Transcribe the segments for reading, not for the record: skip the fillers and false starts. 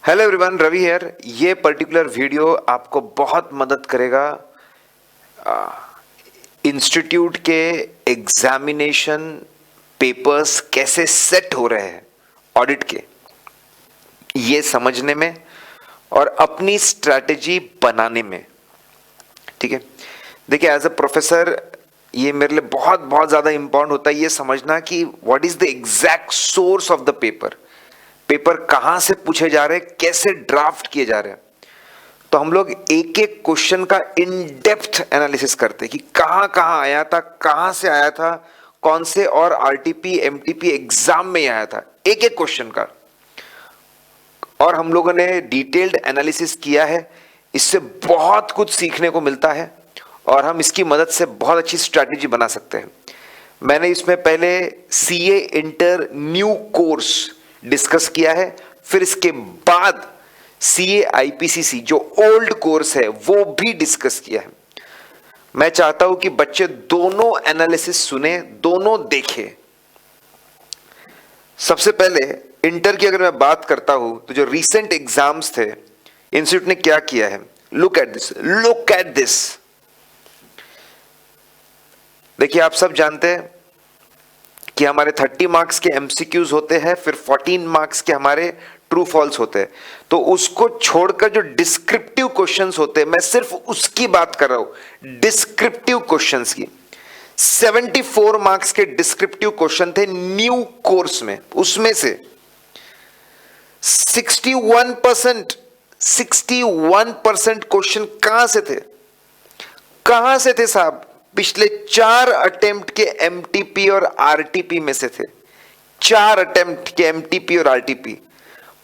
Hello everyone, Ravi here. ये particular video आपको बहुत मदद करेगा इंस्टीट्यूट के एग्जामिनेशन पेपर्स कैसे सेट हो रहे हैं ऑडिट के, ये समझने में और अपनी स्ट्रैटेजी बनाने में। ठीक है, देखिए एज अ प्रोफेसर ये मेरे लिए बहुत बहुत ज़्यादा इंपॉर्टेंट होता है ये समझना कि what is the exact source of the paper. Paper कहां से पूछे जा रहे हैं, कैसे ड्राफ्ट किए जा रहे हैं। तो हम लोग एक एक क्वेश्चन का इन डेप्थ एनालिसिस करते हैं कि कहां कहां आया था, कहां से आया था, कौन से और आरटीपी एमटीपी एग्जाम में आया था, एक एक क्वेश्चन का। और हम लोगों ने डिटेल्ड एनालिसिस किया है। इससे बहुत कुछ सीखने को मिलता है और हम इसकी मदद से बहुत अच्छी स्ट्रैटेजी बना सकते हैं। मैंने इसमें पहले CA inter new course discuss किया है, फिर इसके बाद सीए आईपीसीसी जो ओल्ड कोर्स है वो भी डिस्कस किया है। मैं चाहता हूं कि बच्चे दोनों एनालिसिस सुने, दोनों देखें। सबसे पहले इंटर की अगर मैं बात करता हूं तो जो रीसेंट एग्जाम्स थे, इंस्टीट्यूट ने क्या किया है, look at this, look at this. देखिए आप सब जानते हैं कि हमारे 30 मार्क्स के एमसीक्यूज होते हैं, फिर 14 मार्क्स के हमारे ट्रू फॉल्स होते हैं। तो उसको छोड़कर जो डिस्क्रिप्टिव क्वेश्चंस होते हैं, मैं सिर्फ उसकी बात कर रहा हूं, डिस्क्रिप्टिव क्वेश्चंस की। 74 मार्क्स के डिस्क्रिप्टिव क्वेश्चन थे न्यू कोर्स में। उसमें से 61% क्वेश्चन कहां से थे, कहां से थे साहब? पिछले 4 अटेम्प्ट के एमटीपी और आरटीपी में से थे। 4 अटेम्प्ट के एमटीपी और RTP.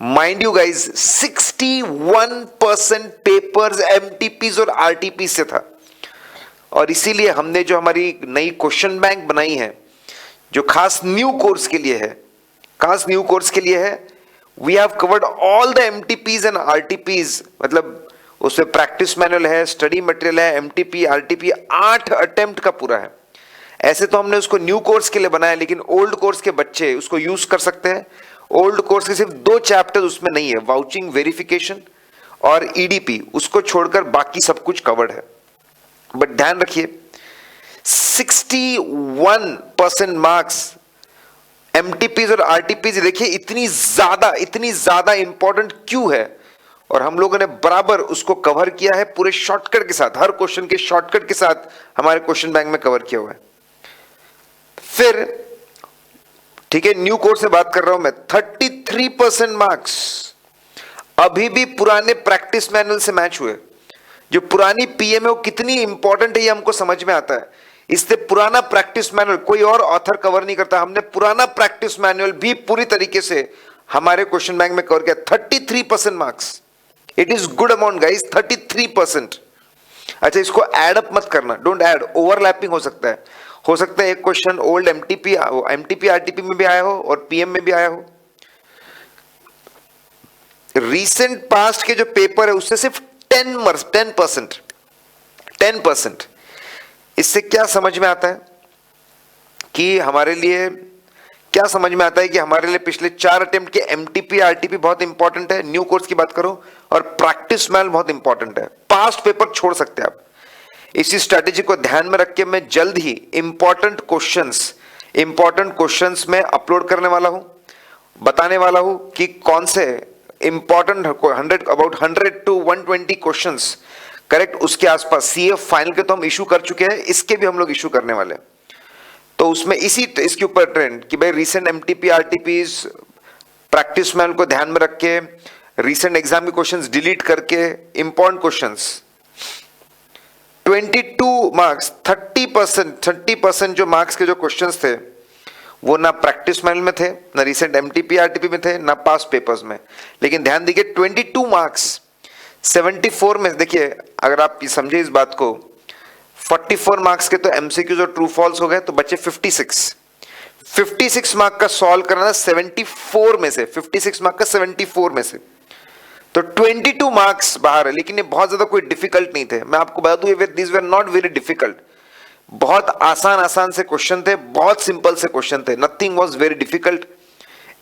Mind you guys, 61% papers MTP और आरटीपी से था। और इसीलिए हमने जो हमारी नई क्वेश्चन बैंक बनाई है, जो खास न्यू कोर्स के लिए है, खास न्यू कोर्स के लिए है, we have covered all the MTPs and RTPs. मतलब उसमें प्रैक्टिस मैनुअल है, स्टडी मटेरियल है, एमटीपी आरटीपी 8 अटेम्प्ट का पूरा है। ऐसे तो हमने उसको न्यू कोर्स के लिए बनाया, लेकिन ओल्ड कोर्स के बच्चे उसको यूज कर सकते हैं। ओल्ड कोर्स के सिर्फ 2 चैप्टर उसमें नहीं है, वाउचिंग वेरिफिकेशन और ईडीपी। उसको छोड़कर बाकी सब कुछ कवर्ड है। बट ध्यान रखिए, 61% मार्क्स एमटीपीज और आरटीपीज। देखिए इतनी ज्यादा इंपॉर्टेंट क्यों है, और हम लोगों ने बराबर उसको कवर किया है पूरे शॉर्टकट के साथ, हर क्वेश्चन के शॉर्टकट के साथ हमारे क्वेश्चन बैंक में कवर किया हुआ है। फिर ठीक है, न्यू कोर्स से बात कर रहा हूं मैं। 33% मार्क्स अभी भी पुराने प्रैक्टिस मैनुअल से मैच हुए। जो पुरानी पीएम है वो कितनी इंपॉर्टेंट है ये हमको समझ में आता है। इससे पुराना प्रैक्टिस मैनुअल कोई और ऑथर कवर नहीं करता। हमने पुराना प्रैक्टिस मैनुअल भी पूरी तरीके से हमारे क्वेश्चन बैंक में कवर किया। 33% marks, it is good amount guys, 33%। अच्छा, इसको ऐड अप मत करना, डोंट ऐड, ओवरलैपिंग हो सकता है। हो सकता है एक क्वेश्चन ओल्ड एमटीपी आरटीपी में भी आया हो और पीएम में भी आया हो। रीसेंट पास्ट के जो पेपर है उससे सिर्फ 10%। इससे क्या समझ में आता है कि हमारे लिए, क्या समझ में आता है कि हमारे लिए पिछले 4 अटेम्प्ट के एमटीपी आरटीपी बहुत इंपॉर्टेंट है, न्यू कोर्स की बात करो, और प्रैक्टिस मैनुअल बहुत इंपॉर्टेंट है। पास्ट पेपर छोड़ सकते हैं आप। इसी स्ट्रैटेजी को ध्यान में रख के मैं जल्द ही इंपॉर्टेंट क्वेश्चंस में अपलोड करने वाला हूं, बताने वाला हूं कि कौन से इंपॉर्टेंट 100 to 120 क्वेश्चंस करेक्ट उसके आसपास। सीए फाइनल के तो हम इशू कर चुके हैं, इसके भी हम लोग इशू करने वाले हैं। तो उसमें इसके ऊपर ट्रेंड कि भाई recent MTP RTPs practice manual को ध्यान में रख के, रीसेंट एग्जाम के क्वेश्चंस डिलीट करके, इंपॉर्टेंट क्वेश्चंस। 22 मार्क्स, 30% जो मार्क्स के जो क्वेश्चंस थे वो ना प्रैक्टिस मैनुअल में थे, ना रीसेंट एमटीपी आरटीपी में थे, ना पास्ट पेपर्स में। लेकिन ध्यान दीजिए 22 मार्क्स 74 में। देखिए अगर आप समझे इस बात को, 44 मार्क्स के तो एमसीक्यूज और ट्रू फॉल्स हो गए, तो बचे 56 मार्क का सॉल्व करना 74 में से, 56 मार्क का 74 में से। तो 22 मार्क्स बाहर है, लेकिन ये बहुत ज्यादा कोई डिफिकल्ट नहीं थे। मैं आपको बता दूं, this were not very difficult. बहुत आसान से क्वेश्चन थे, बहुत सिंपल से क्वेश्चन थे, नथिंग वाज वेरी डिफिकल्ट।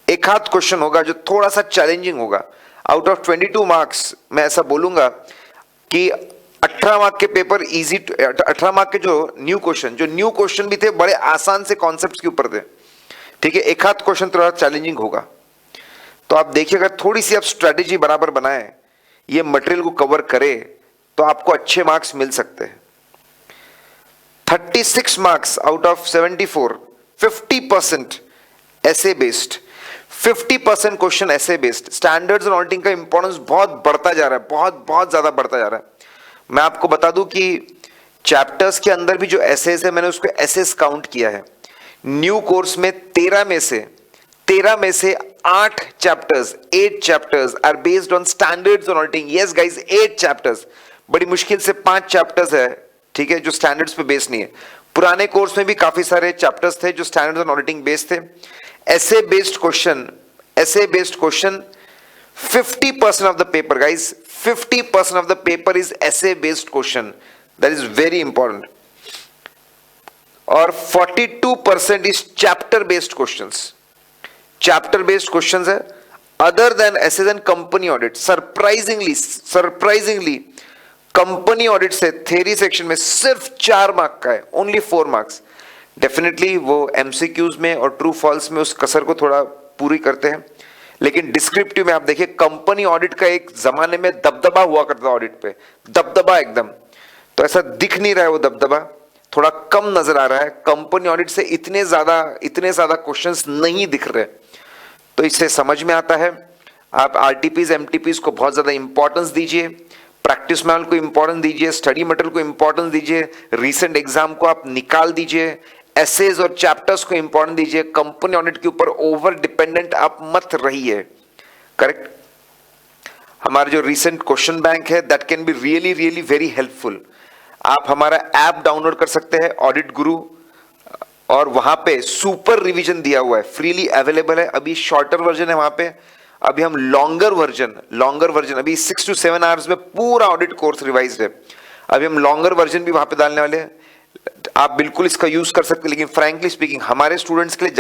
एक आध क्वेश्चन होगा जो थोड़ा सा चैलेंजिंग होगा। आउट ऑफ 22 मार्क्स मैं ऐसा बोलूंगा कि 18 मार्क के पेपर इजी, 18 मार्क के जो न्यू क्वेश्चन भी थे बड़े आसान से कॉन्सेप्ट्स के ऊपर थे, ठीक है। एक आध क्वेश्चन थोड़ा चैलेंजिंग होगा, तो आप देखिएगा थोड़ी सी आप स्ट्रेटेजी बराबर बनाए, ये मटेरियल को कवर करे तो आपको अच्छे मार्क्स मिल सकते हैं। 36 मार्क्स आउट ऑफ 74, 50% ऐसे बेस्ड, 50% क्वेश्चन ऐसे बेस्ड। स्टैंडर्ड्स और ऑडिटिंग का इंपॉर्टेंस बहुत बढ़ता जा रहा है, बहुत बहुत ज्यादा बढ़ता जा रहा है। मैं आपको बता दूं कि चैप्टर्स के अंदर भी जो एसेस है, मैंने उसको एसेस काउंट किया है। न्यू कोर्स में 13 में से 8 chapters, 8 chapters are based on standards और ऑडिटिंग। यस गाइस, 8 चैप्टर्स, बड़ी मुश्किल से 5 चैप्टर्स है, ठीक है, जो स्टैंडर्ड्स पे बेस्ड नहीं है। पुराने कोर्स में भी काफी सारे चैप्टर्स थे जो स्टैंडर्ड्स और ऑडिटिंग बेस्ड थे। ऐसे based question 50% of the paper guys, 50% of the paper is ऐसे based question, that is very important. और 42% is chapter based questions, chapter based questions है other than SAs and company audit. Surprisingly company audit से theory section में सिर्फ 4 mark का है, only 4 marks. Definitely वो MCQs में और ट्रू फॉल्स में उस कसर को थोड़ा पूरी करते हैं, लेकिन डिस्क्रिप्टिव में आप देखिए कंपनी ऑडिट का एक जमाने में दबदबा हुआ करता था, ऑडिट पे दबदबा एकदम, तो ऐसा दिख नहीं रहा है, वो दबदबा थोड़ा कम नजर आ रहा है। कंपनी ऑडिट से इतने ज्यादा क्वेश्चंस नहीं दिख रहे, तो इससे समझ में आता है आप आरटीपीज एमटीपीज को बहुत ज्यादा इंपॉर्टेंस दीजिए, प्रैक्टिस मैनुअल को इंपॉर्टेंस दीजिए, स्टडी मटेरियल को इंपॉर्टेंस दीजिए, रीसेंट एग्जाम को आप निकाल दीजिए, एसेज और चैप्टर्स को इंपॉर्टेंस दीजिए। कंपनी ऑडिट के ऊपर ओवर डिपेंडेंट आप मत रहिए, करेक्ट। हमारा जो रीसेंट क्वेश्चन बैंक है that can be really really very helpful. आप हमारा ऐप डाउनलोड कर सकते हैं ऑडिट गुरु, और वहां पे सुपर रिवीजन दिया हुआ है, फ्रीली अवेलेबल है। अभी शॉर्टर वर्जन है वहां पे, अभी हम लॉन्गर वर्जन अभी 6 to 7 आवर्स में पूरा ऑडिट कोर्स रिवाइज्ड है। अभी हम लॉन्गर वर्जन भी वहां पे डालने वाले हैं, आप बिल्कुल इसका यूज कर सकते हैं। लेकिन फ्रैंकली स्पीकिंग हमारे स्टूडेंट्स के लिए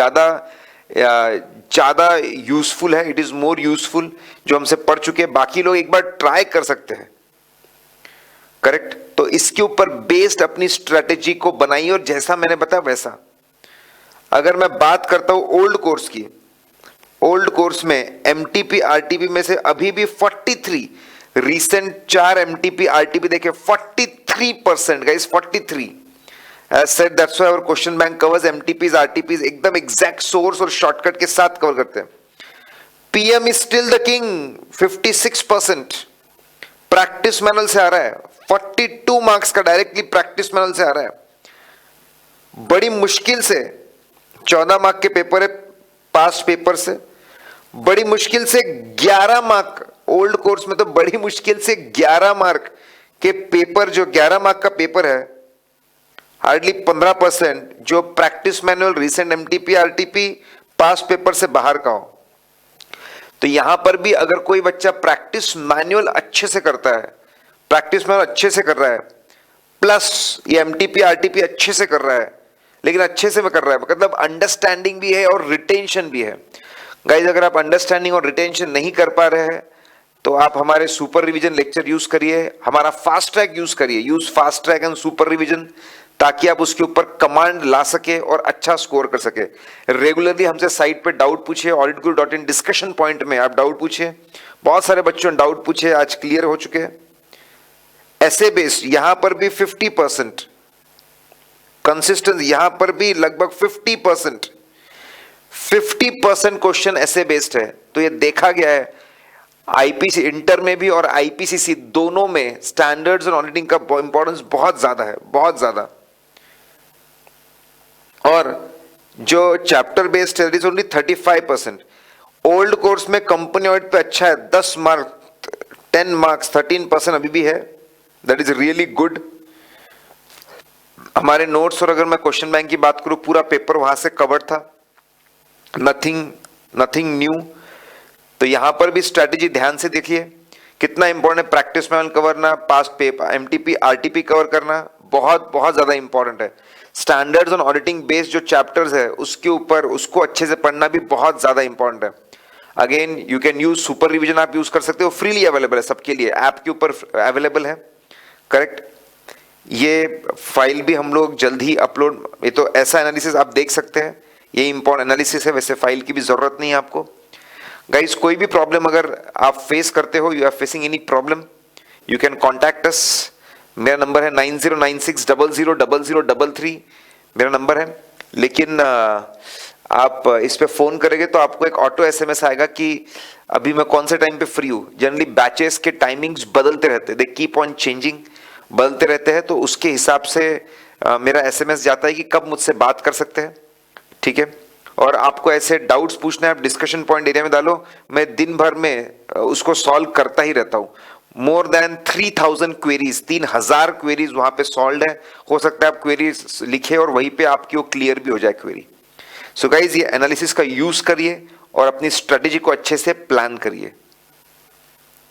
ज्यादा यूजफुल है, इट इज मोर यूजफुल, जो हमसे पढ़ चुके हैं। बाकी लोग एक बार ट्राई कर सकते हैं, करेक्ट। तो इसके ऊपर बेस्ड अपनी स्ट्रेटेजी को बनाइए, और जैसा मैंने बताया वैसा। अगर मैं बात करता हूं ओल्ड कोर्स की, ओल्ड कोर्स में एमटीपी आरटीपी में से अभी भी 43, रीसेंट 4 एमटीपी आरटीपी देखे 43% guys, 43। As said, that's why our question bank covers MTPs, RTPs एकदम एग्जैक्ट सोर्स और शॉर्टकट के साथ कवर करते हैं। PM is still the king, 56%। Practice manual से आ रहा है, 42 मार्क्स का डायरेक्टली प्रैक्टिस मैनुअल से आ रहा है। बड़ी मुश्किल से 14 मार्क के पेपर है पास्ट पेपर से, बड़ी मुश्किल से 11 मार्क, ओल्ड कोर्स में तो बड़ी मुश्किल से 11 मार्क के पेपर, जो 11 मार्क का पेपर है, हार्डली 15% जो practice manual, recent MTP RTP past paper से बाहर का हो। तो यहां पर भी अगर कोई बच्चा प्रैक्टिस मैनुअल अच्छे से करता है, प्रैक्टिस मैनुअल अच्छे से कर रहा है, प्लस ये एमटीपी आरटीपी अच्छे से कर रहा है, लेकिन अच्छे से कर रहा है मतलब अंडरस्टैंडिंग भी है और रिटेंशन भी है। गाइज अगर आप अंडरस्टैंडिंग और रिटेंशन नहीं कर पा रहे हैं तो आप हमारे सुपर रिवीजन लेक्चर यूज करिए, हमारा फास्ट ट्रैक यूज करिए, use fast track and super revision, ताकि आप उसके ऊपर कमांड ला सके और अच्छा स्कोर कर सके। रेगुलरली हमसे साइट पे डाउट पूछिए, auditguru.in डिस्कशन पॉइंट में आप डाउट पूछिए। बहुत सारे बच्चों ने डाउट पूछे, आज क्लियर हो चुके हैं। ऐसे बेस्ड यहां पर भी 50%, कंसिस्टेंस यहां पर भी लगभग 50% क्वेश्चन ऐसे बेस्ड है। तो ये देखा गया है आईपीसी इंटर में भी और आईपीसीसी दोनों में स्टैंडर्ड्स और ऑडिटिंग का इंपॉर्टेंस बहुत ज्यादा है, बहुत ज्यादा। और जो चैप्टर बेस्ड है it is only 35%। Old course में कंपनी ऑडिट पे अच्छा है, 10 मार्क 10 मार्क्स 13% अभी भी है, दैट इज रियली गुड। हमारे नोट्स और अगर मैं क्वेश्चन बैंक की बात करूं, पूरा पेपर वहां से कवर्ड था, नथिंग न्यू। तो यहां पर भी स्ट्रेटेजी ध्यान से देखिए, कितना इंपॉर्टेंट है प्रैक्टिस मैनुअल कवर करना, past paper MTP RTP cover करना, बहुत बहुत ज्यादा इंपॉर्टेंट है। स्टैंडर्ड्स और ऑडिटिंग बेस्ड जो चैप्टर्स है उसके ऊपर उसको अच्छे से पढ़ना भी बहुत ज्यादा इंपॉर्टेंट है। Again you can use super revision, आप यूज कर सकते हो, फ्रीली अवेलेबल है सबके लिए, ऐप के ऊपर अवेलेबल है, करेक्ट। ये फाइल भी हम लोग जल्द ही अपलोड, ये तो ऐसा एनालिसिस आप देख सकते हैं, ये इंपॉर्टेंट एनालिसिस है, वैसे फाइल की भी जरूरत नहीं है आपको। गाइस कोई भी प्रॉब्लम अगर आप फेस करते हो, you are facing any problem, you can contact us. मेरा नंबर है 9096000033, मेरा नंबर है। लेकिन आप इस पे फोन करेंगे तो आपको एक ऑटो एसएमएस आएगा कि अभी मैं कौन से टाइम पे फ्री हूँ। जनरली बैचेस के टाइमिंग्स बदलते रहते हैं, दे कीप ऑन चेंजिंग, बदलते रहते हैं, तो उसके हिसाब से मेरा एसएमएस जाता है कि कब मुझसे बात कर सकते हैं, ठीक है। और आपको ऐसे डाउट्स पूछना है, आप डिस्कशन पॉइंट एरिया में डालो, मैं दिन भर में उसको सॉल्व करता ही रहता हूँ। मोर देन 3000 क्वेरीज, 3000 क्वेरीज वहां पे सॉल्व है। हो सकता है आप क्वेरीज लिखे और वहीं पे आपकी वो क्लियर भी हो जाए क्वेरी। सो गाइज ये एनालिसिस का यूज करिए और अपनी स्ट्रेटेजी को अच्छे से प्लान करिए।